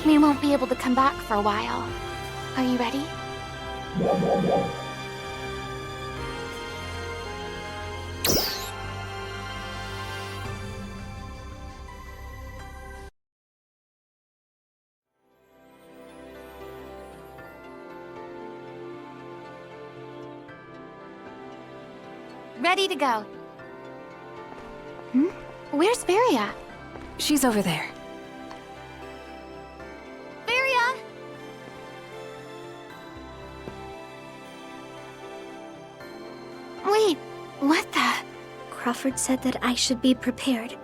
We won't be able to come back for a while. Are you ready? Ready to go. Where's Varia? She's over there. Varia! Wait, what the? Crawford said that I should be prepared,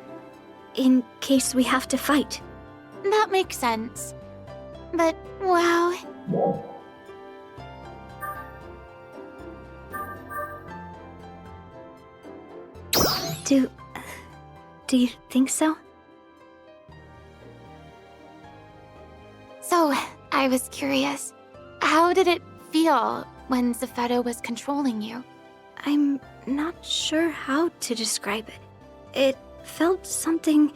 in case we have to fight. That makes sense. But, wow. Do you think so? So, I was curious. How did it feel when Zephedo was controlling you? I'm not sure how to describe it. It felt something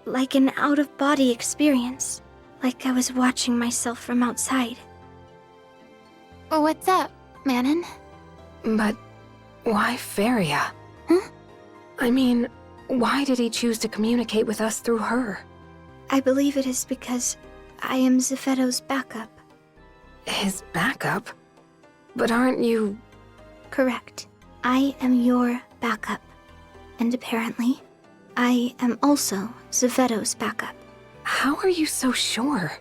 like an out-of-body experience, like I was watching myself from outside. What's up, Manon? But why Varia? Huh? I mean, why did he choose to communicate with us through her? I believe it is because I am Zephedo's backup. His backup? But aren't you... Correct. I am your backup. And apparently, I am also Zephedo's backup. How are you so sure?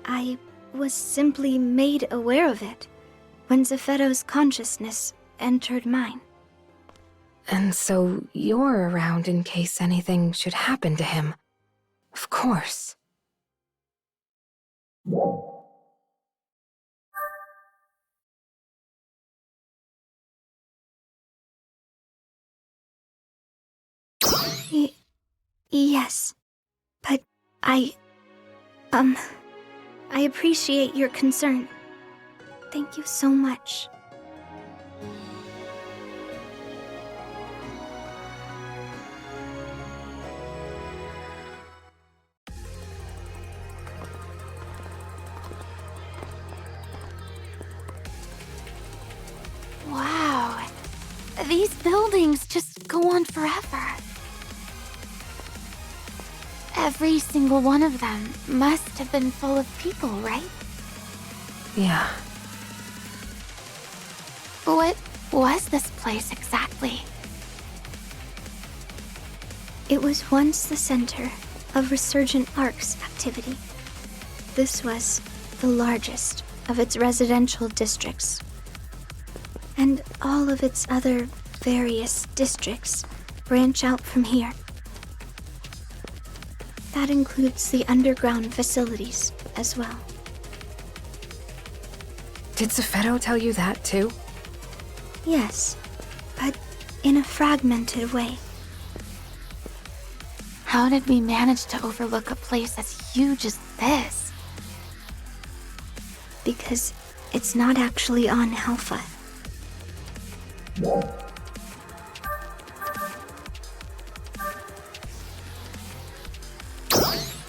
I was simply made aware of it when Zephedo's consciousness entered mine. And so you're around in case anything should happen to him. Of course. Yes. But I appreciate your concern. Thank you so much. Wow. These buildings just go on forever. Every single one of them must have been full of people, right? Yeah. What was this place exactly? It was once the center of Resurgent Ark's activity. This was the largest of its residential districts. And all of its other various districts branch out from here. That includes the underground facilities as well. Did Zephedo tell you that too? Yes, but in a fragmented way. How did we manage to overlook a place as huge as this? Because it's not actually on Alpha.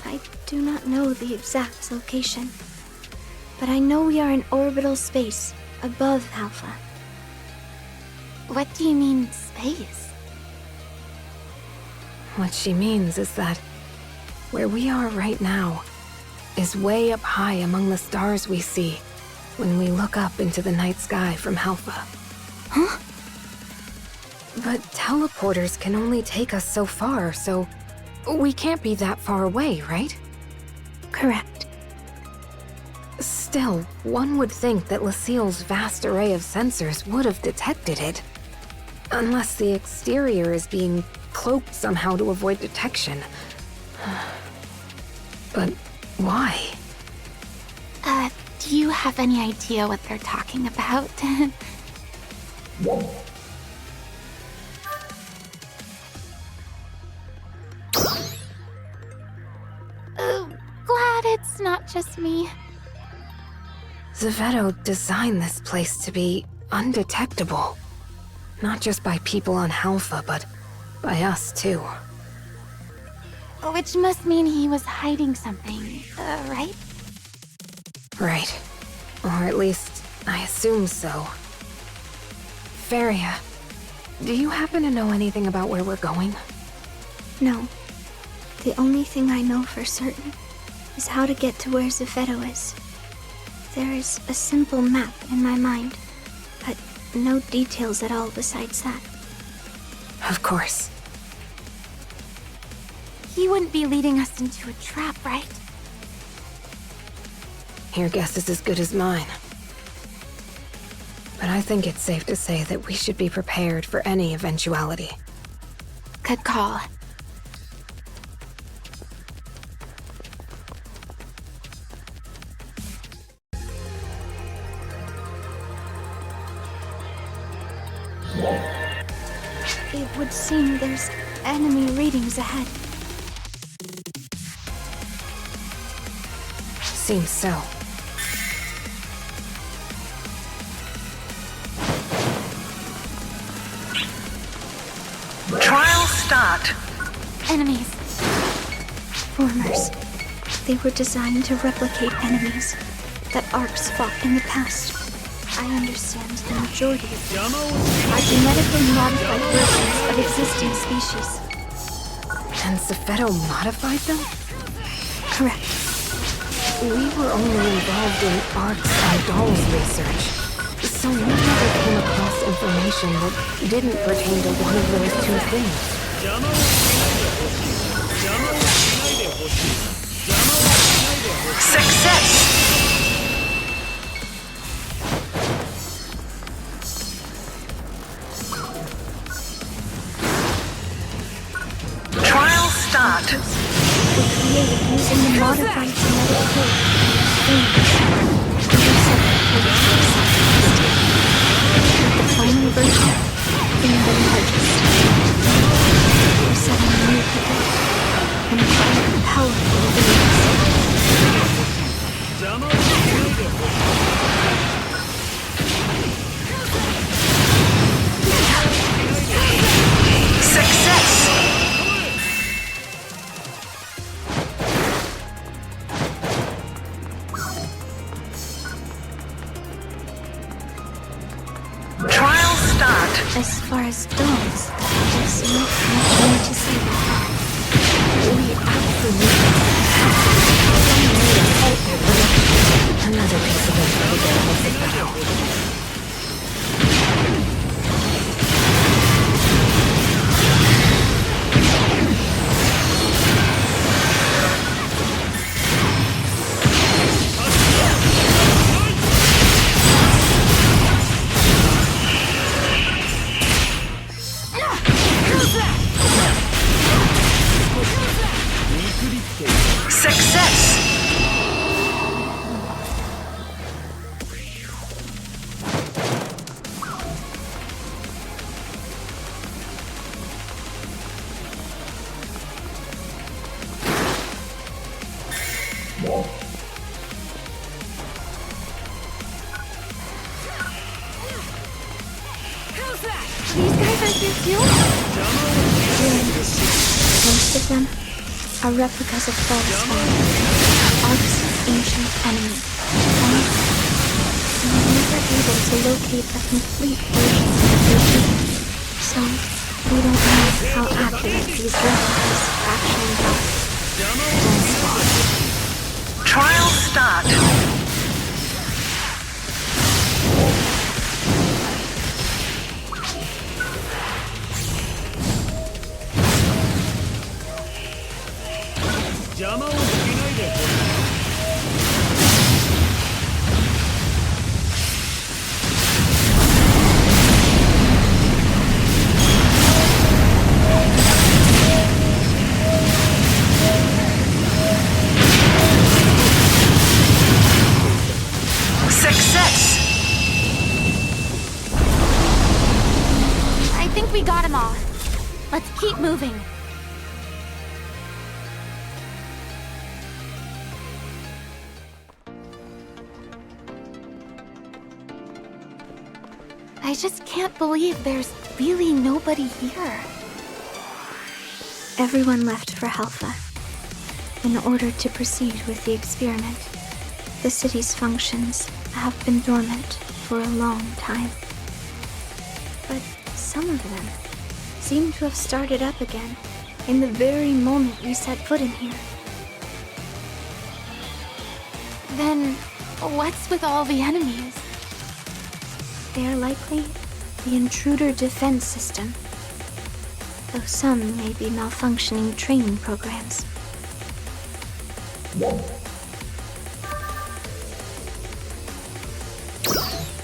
I do not know the exact location, but I know we are in orbital space above Alpha. What do you mean, space? What she means is that where we are right now is way up high among the stars we see when we look up into the night sky from Alpha. Huh? But teleporters can only take us so far, so we can't be that far away, right? Correct. Still, one would think that Lucille's vast array of sensors would have detected it. Unless the exterior is being cloaked somehow to avoid detection. But why? Do you have any idea what they're talking about? Glad it's not just me. Zephedo designed this place to be undetectable. Not just by people on Alpha, but by us too. Which must mean he was hiding something, right? Right. Or at least, I assume so. Feria, do you happen to know anything about where we're going? No. The only thing I know for certain is how to get to where Zephedo is. There is a simple map in my mind, but no details at all besides that. Of course. He wouldn't be leading us into a trap, right? Your guess is as good as mine. But I think it's safe to say that we should be prepared for any eventuality. Good call. It would seem there's enemy readings ahead. Seems so. Trial start. Enemies. Formers. They were designed to replicate enemies that Arcs fought in the past. I understand the majority of them are genetically modified versions of existing species. And Zephedo modified them? Correct. We were only involved in Arcs and Dolls research, so we never came across information that didn't pertain to one of those two things. Success. Trial start. Were created using the modified genetic code. The final version being the largest. We're setting a new path and quite powerful beings. Success. Trial start. As far as dogs, there's not much more to say about that. We absolutely have another piece of info about Zephedo. Success. These guys are here too? Most of them are replicas of False Arc's ancient enemy. And we were able to locate a complete version of their gene. So, we don't know how accurate these replicas actually are. Trial start. Success. I think we got them all. Let's keep moving. I just can't believe there's really nobody here. Everyone left for Halpha in order to proceed with the experiment. The city's functions have been dormant for a long time. But some of them seem to have started up again in the very moment we set foot in here. Then, what's with all the enemies? They are likely the intruder defense system, though some may be malfunctioning training programs.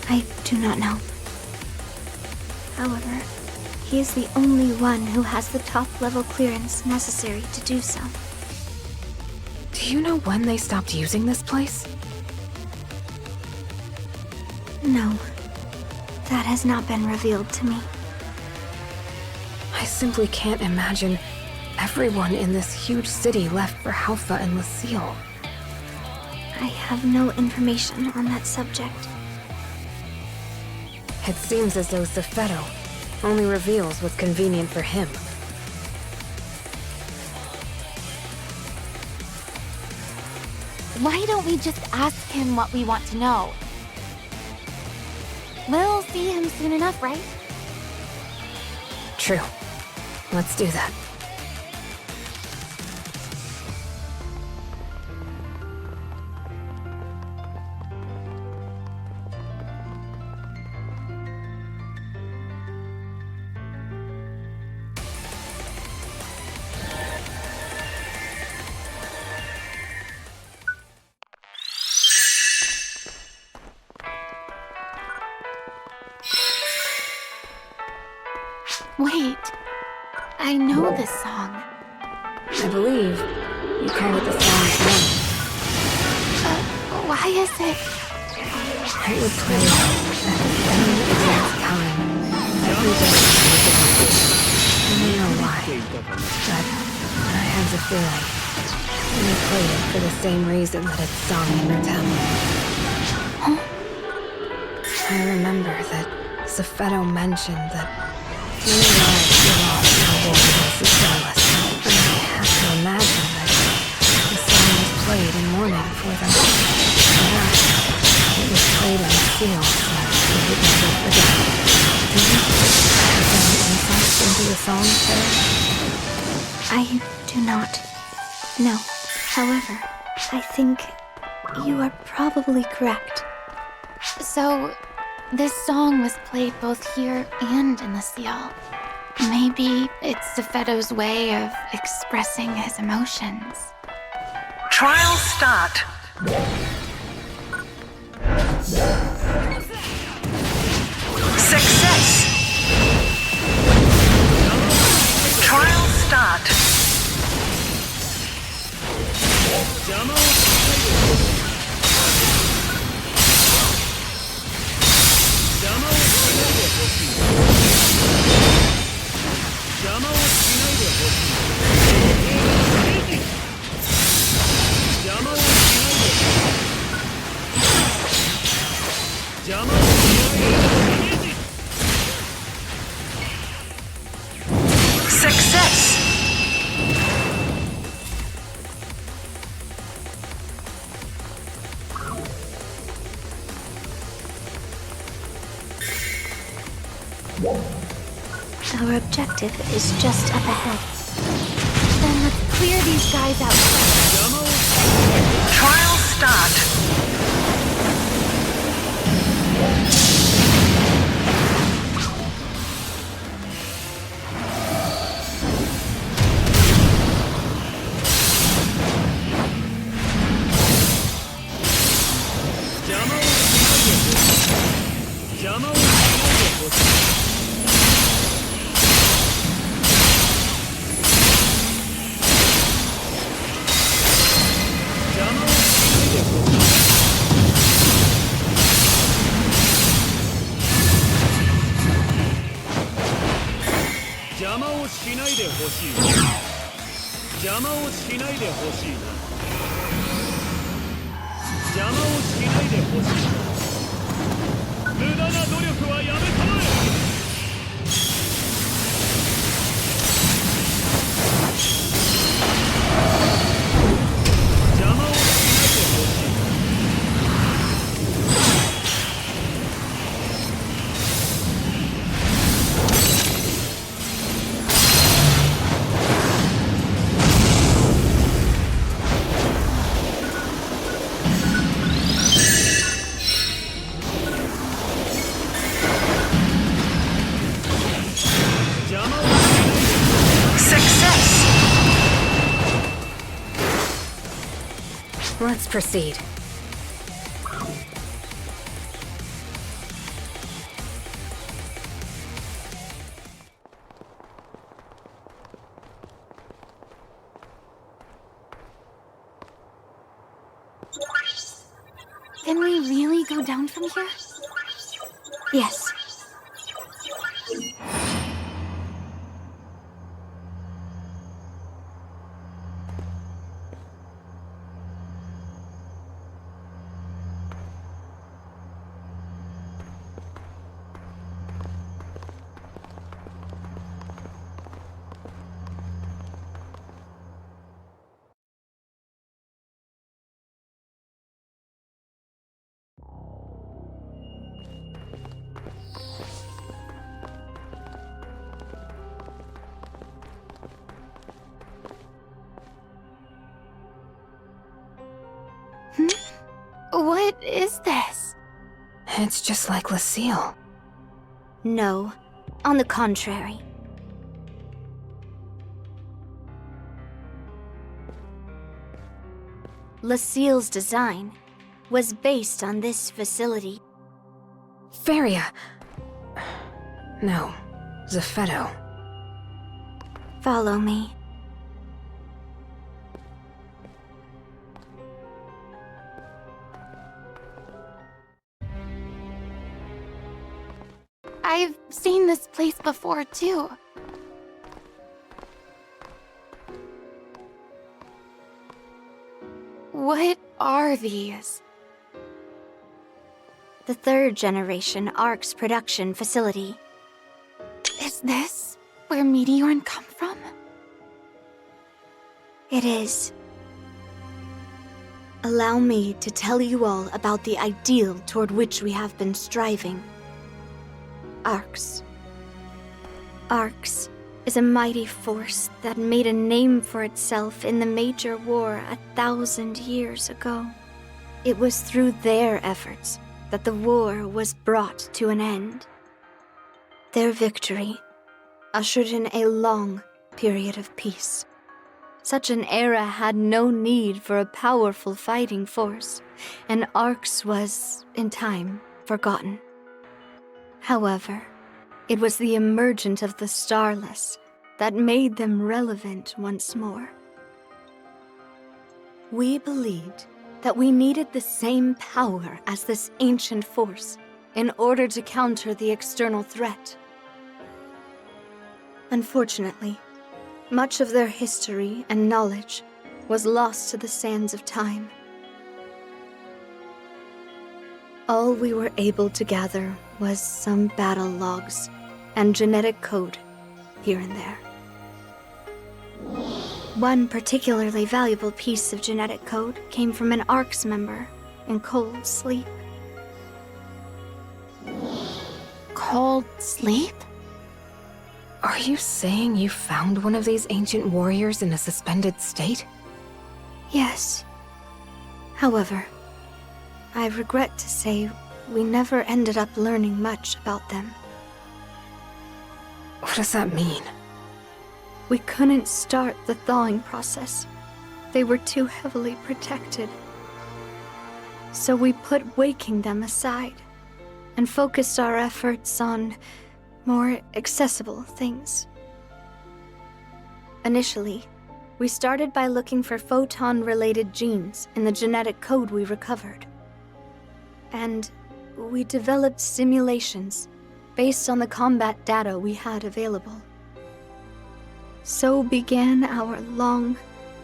I do not know. However, he is the only one who has the top-level clearance necessary to do so. Do you know when they stopped using this place? No, that has not been revealed to me. I simply can't imagine everyone in this huge city left for Halpha and Lucille. I have no information on that subject. It seems as though Zephedo only reveals what's convenient for him. Why don't we just ask him what we want to know? We'll see him soon enough, right? True. Let's do that. Wait, I know this song. I believe you call it the song's name. Why is it? It would play at the same exact time every day I was about. I don't know why, but I have the feeling we played it for the same reason that it's sung in our town. I remember that Zephedo mentioned that many lives were lost in the war against the Starless, and I have to imagine that the song was played in mourning for them. Perhaps it was played in seal so we would never forget. Do you have any insights into the song, Sarah? I do not. No. However, I think you are probably correct. So, this song was played both here and in the seal. Maybe it's Zephedo's way of expressing his emotions. Trial start. Success. Trial start. Success. Our objective is just up ahead. Then let's clear these guys out. Trial start. Let's proceed. Can we really go down from here? Yes. What is this? It's just like Lucille. No. On the contrary. Lucille's design was based on this facility. Feria. No, Zeffetto. Follow me. I've seen this place before, too. What are these? The third generation ARC's production facility. Is this where Meteorn come from? It is. Allow me to tell you all about the ideal toward which we have been striving. ARCs. ARCs is a mighty force that made a name for itself in the major war 1,000 years ago. It was through their efforts that the war was brought to an end. Their victory ushered in a long period of peace. Such an era had no need for a powerful fighting force, and ARCs was, in time, forgotten. However, it was the emergence of the Starless that made them relevant once more. We believed that we needed the same power as this ancient force in order to counter the external threat. Unfortunately, much of their history and knowledge was lost to the sands of time. All we were able to gather was some battle logs and genetic code here and there. One particularly valuable piece of genetic code came from an ARCS member in cold sleep. Cold sleep? Are you saying you found one of these ancient warriors in a suspended state? Yes. However, I regret to say we never ended up learning much about them. What does that mean? We couldn't start the thawing process. They were too heavily protected. So we put waking them aside and focused our efforts on more accessible things. Initially, we started by looking for photon-related genes in the genetic code we recovered. And we developed simulations based on the combat data we had available. So began our long,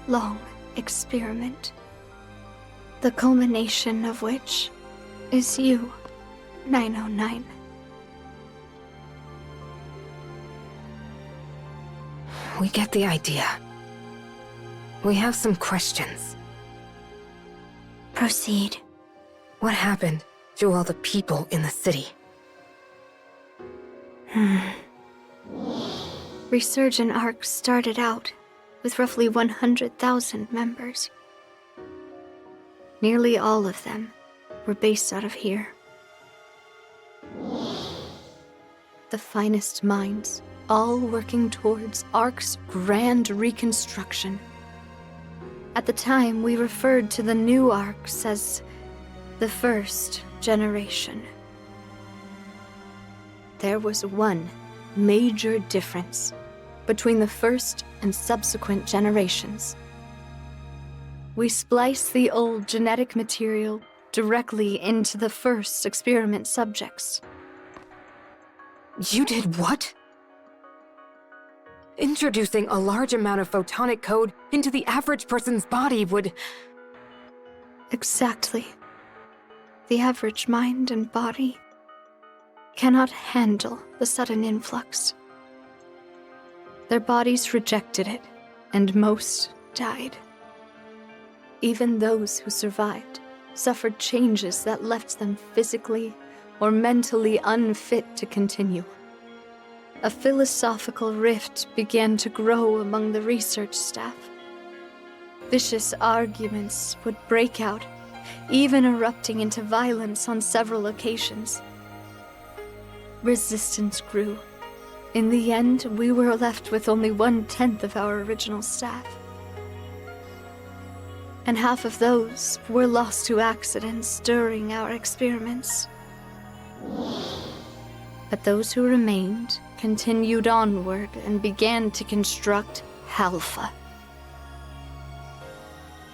long experiment. The culmination of which is you, 909. We get the idea. We have some questions. Proceed. What happened to all the people in the city? Resurgent ARC started out with roughly 100,000 members. Nearly all of them were based out of here. The finest minds, all working towards ARC's grand reconstruction. At the time, we referred to the new arcs as the first generation. There was one major difference between the first and subsequent generations. We spliced the old genetic material directly into the first experiment subjects. You did what? Introducing a large amount of photonic code into the average person's body would... Exactly. The average mind and body cannot handle the sudden influx. Their bodies rejected it, and most died. Even those who survived suffered changes that left them physically or mentally unfit to continue. A philosophical rift began to grow among the research staff. Vicious arguments would break out, even erupting into violence on several occasions. Resistance grew. In the end, we were left with only 1/10 of our original staff. And half of those were lost to accidents during our experiments. But those who remained continued onward and began to construct Halpha.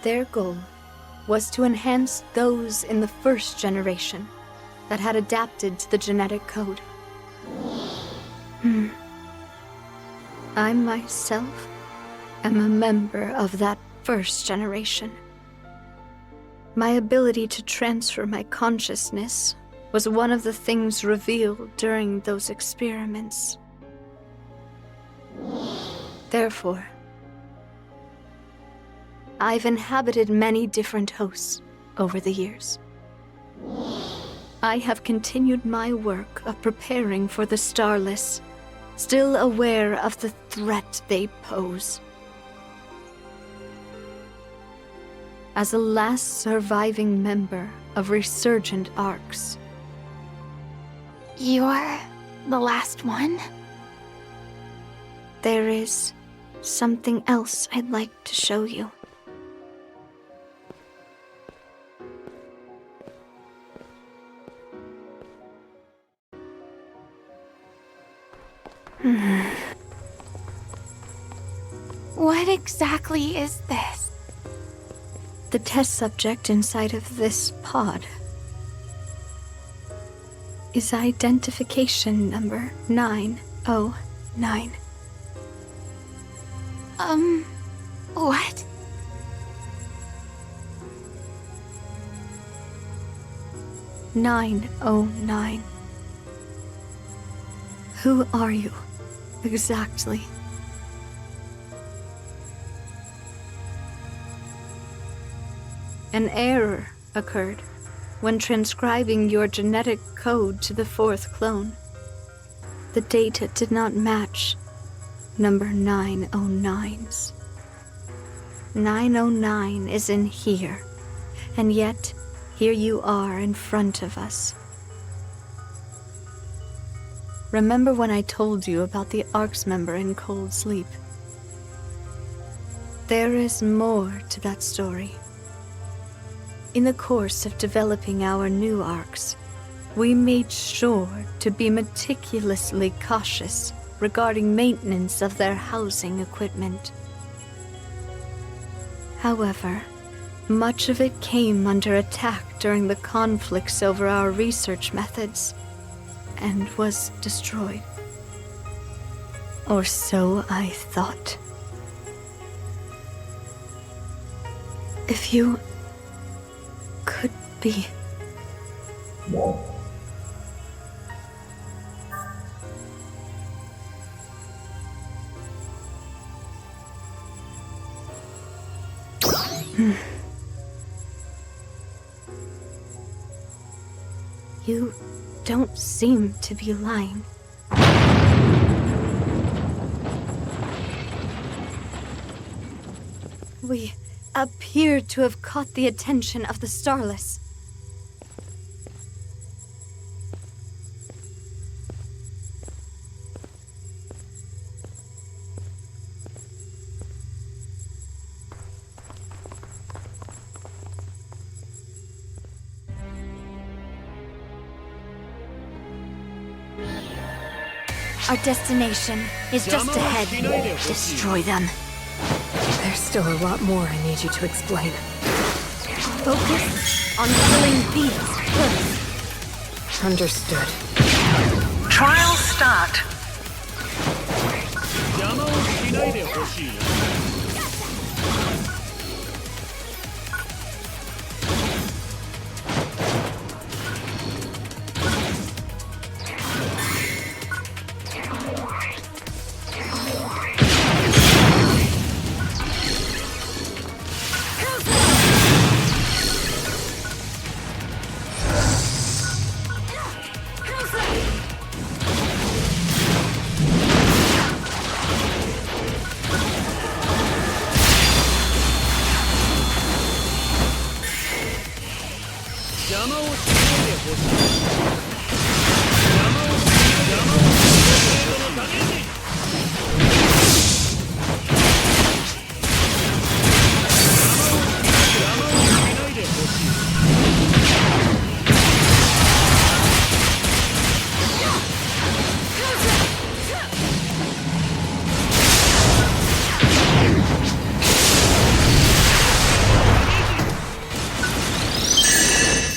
Their goal was to enhance those in the first generation that had adapted to the genetic code. I myself am a member of that first generation. My ability to transfer my consciousness was one of the things revealed during those experiments. Therefore, I've inhabited many different hosts over the years. I have continued my work of preparing for the Starless, still aware of the threat they pose. As a last surviving member of Resurgent Arcs. You're the last one? There is something else I'd like to show you. What exactly is this? The test subject inside of this pod is identification number 909. What? "909. Who are you, exactly? An error occurred when transcribing your genetic code to the fourth clone. The data did not match number 909's. 909 is in here, and yet here you are in front of us. Remember when I told you about the ARCS member in Cold Sleep? There is more to that story. In the course of developing our new ARCs, we made sure to be meticulously cautious regarding maintenance of their housing equipment. However, much of it came under attack during the conflicts over our research methods, and was destroyed. Or so I thought. If you could be... You don't seem to be lying. We appear to have caught the attention of the Starless. Our destination is just ahead. Destroy them. There's still a lot more I need you to explain. Focus on killing these first. Understood. Trial start. 邪魔をしないでほしいよ。邪魔をしないでほしい。邪魔をしないでほしい。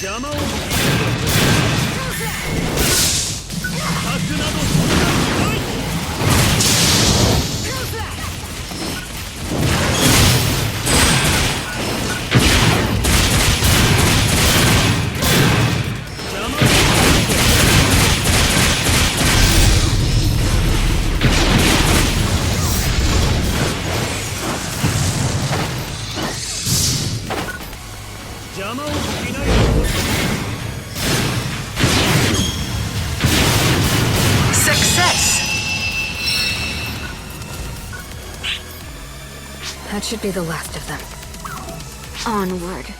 邪魔をしないでほしい。核などそんなない。邪魔をしないでほしい。Success! That should be the last of them. Onward.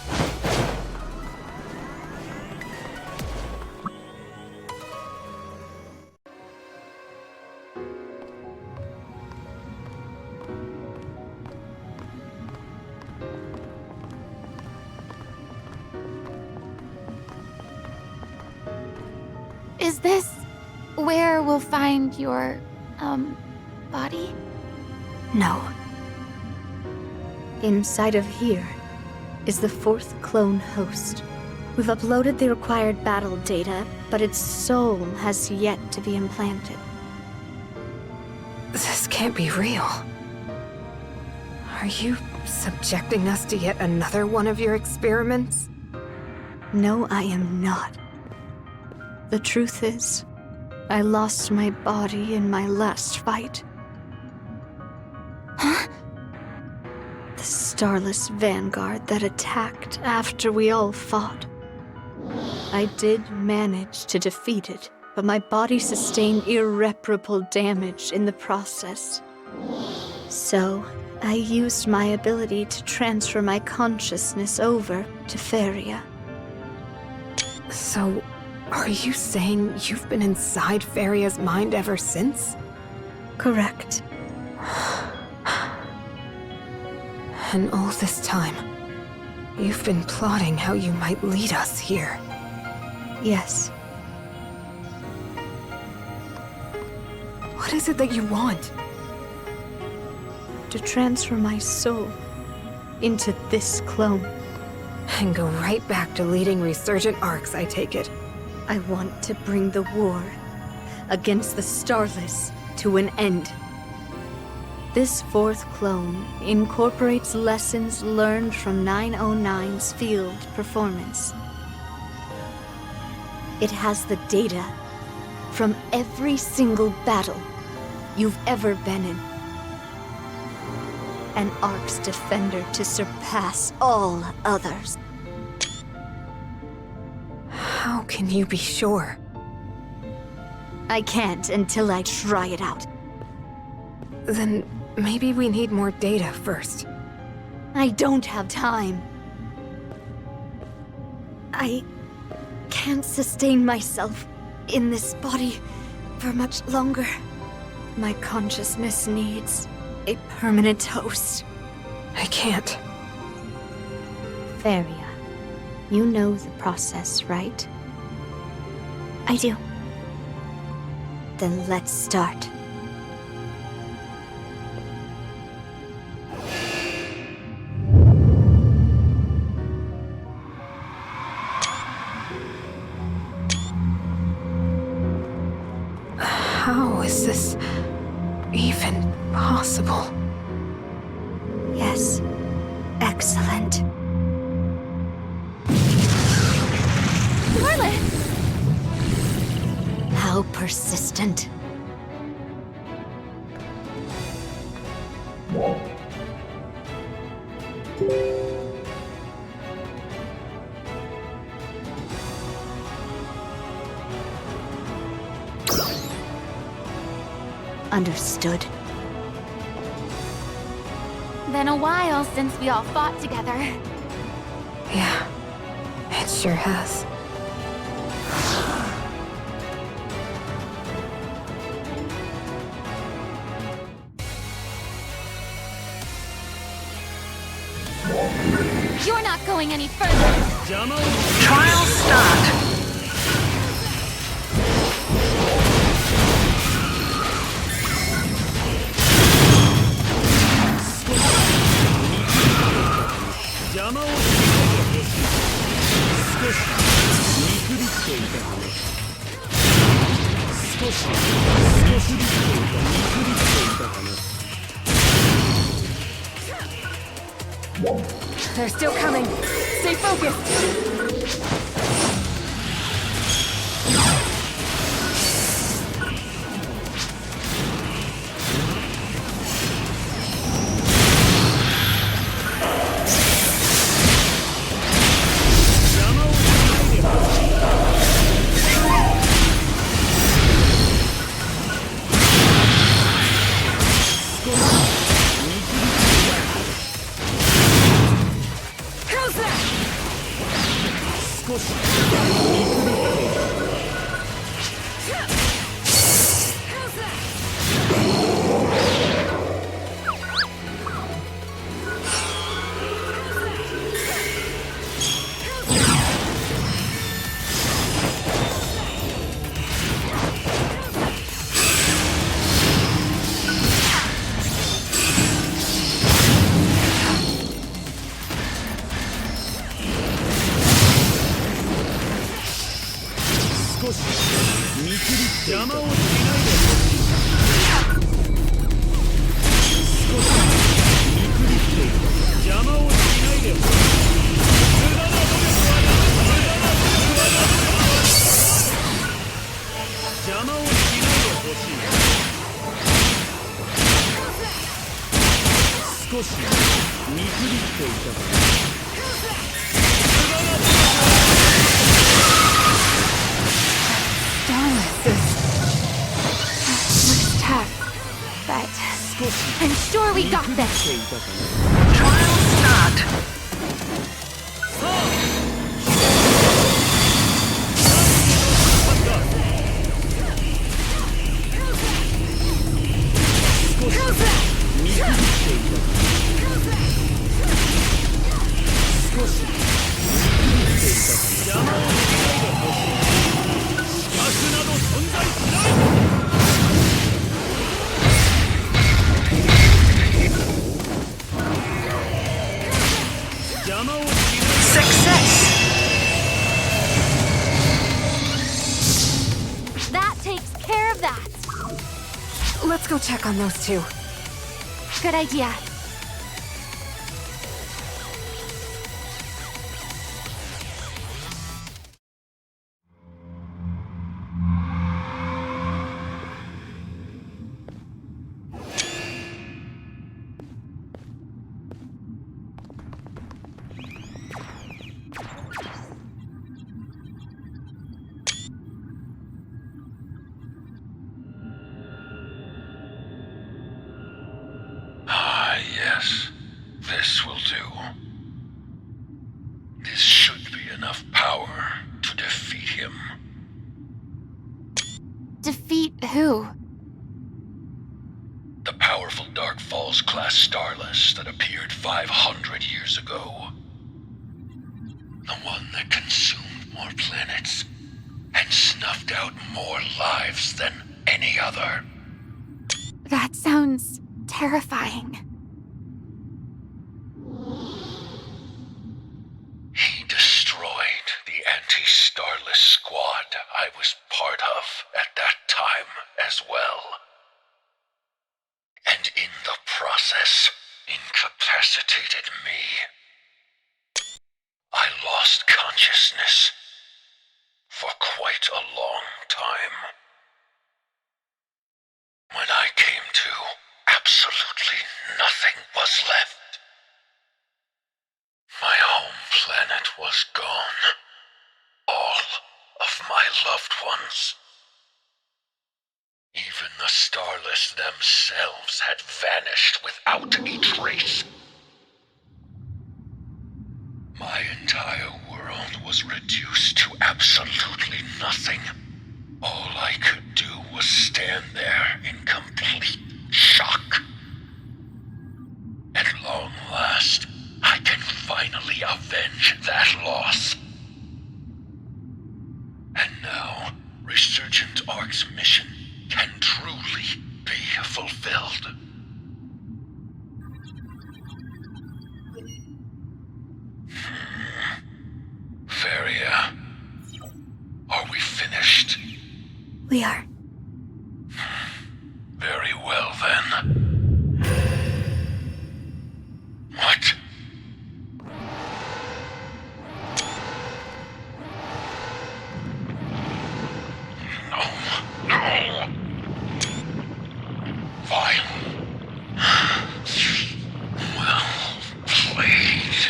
Is this where we'll find your, body? No. Inside of here is the fourth clone host. We've uploaded the required battle data, but its soul has yet to be implanted. This can't be real. Are you subjecting us to yet another one of your experiments? No, I am not. The truth is, I lost my body in my last fight. Huh? The Starless Vanguard that attacked after we all fought. I did manage to defeat it, but my body sustained irreparable damage in the process. So, I used my ability to transfer my consciousness over to Feria. So, are you saying you've been inside Feria's mind ever since? Correct. And all this time, you've been plotting how you might lead us here. Yes. What is it that you want? To transfer my soul into this clone. And go right back to leading resurgent arcs, I take it. I want to bring the war against the Starless to an end. This fourth clone incorporates lessons learned from 909's field performance. It has the data from every single battle you've ever been in. An Ark's defender to surpass all others. How can you be sure? I can't until I try it out. Then maybe we need more data first. I don't have time. I can't sustain myself in this body for much longer. My consciousness needs a permanent host. I can't. Feria, you know the process, right? I do. Then let's start. How is this even possible? Yes. Excellent. Scarlet! How persistent. Understood. Been a while since we all fought together. Yeah, it sure has. You're not going any further. 邪魔を Trial start. 邪魔をしないでほしい。少し見くびっていたかね。少し見くびっていたかね。 They're still coming. Stay focused. Looks tough, but I'm sure we got this. Trial start. 邪魔を Success. That takes care of that. Let's go check on those two. Good idea. Ah, yes. This will do. This should be enough power to defeat him. Defeat who? The powerful Dark Falls class Starless that appeared 500 years ago. The one that consumed more planets and snuffed out more lives than any other. That sounds terrifying. He destroyed the anti-Starless squad I was part of at that time as well. And in the process, incapacitated me. I lost consciousness for quite a long time. When I came to, absolutely nothing was left. My home planet was gone. All of my loved ones. Even the Starless themselves had vanished without a trace. My entire world was reduced to absolutely nothing. All I could do was stand there in complete shock. At long last, I can finally avenge that loss. And now, Resurgent Ark's mission can truly be fulfilled. Feria, are we finished? We are. Very well then. What? No. Fine. Well played.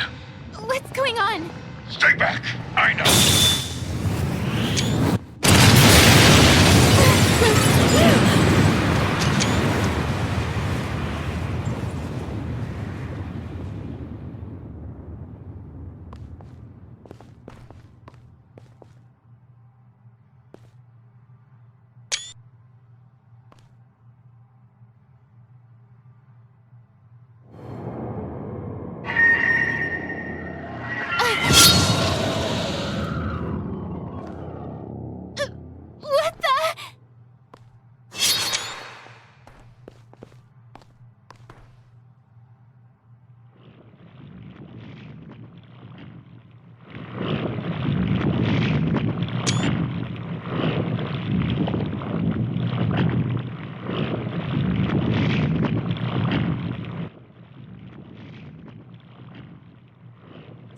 What's going on? Stay back. I know. What the?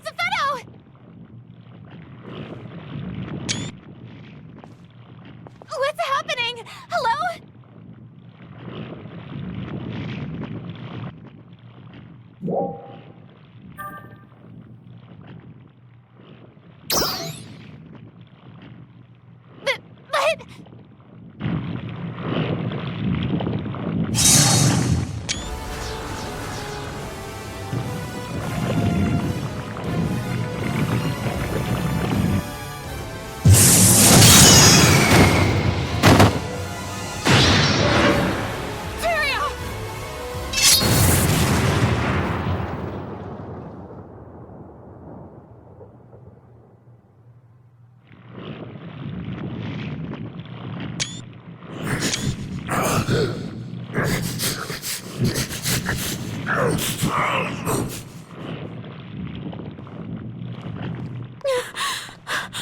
Zephedo! What's happening? Hello? But... Feria!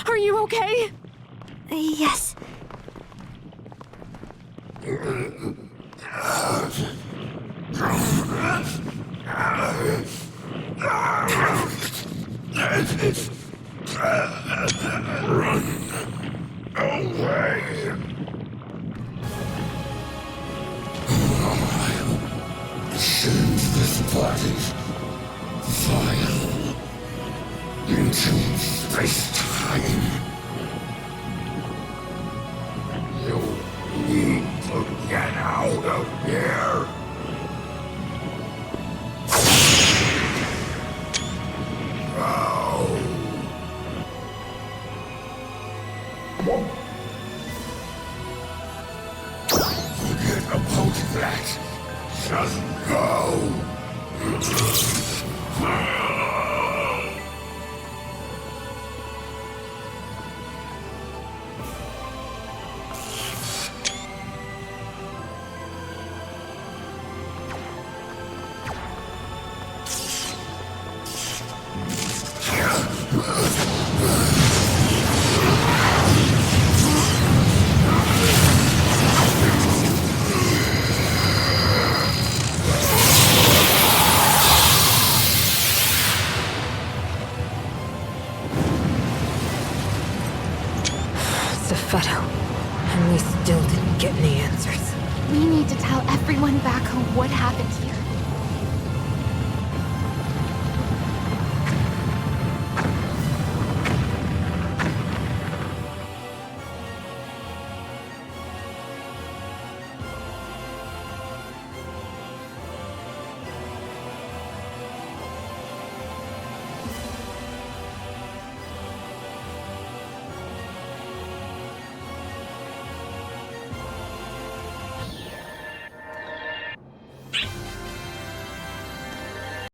Are you okay? Yes. Safeto. And we still didn't get any answers. We need to tell everyone back home what happened here.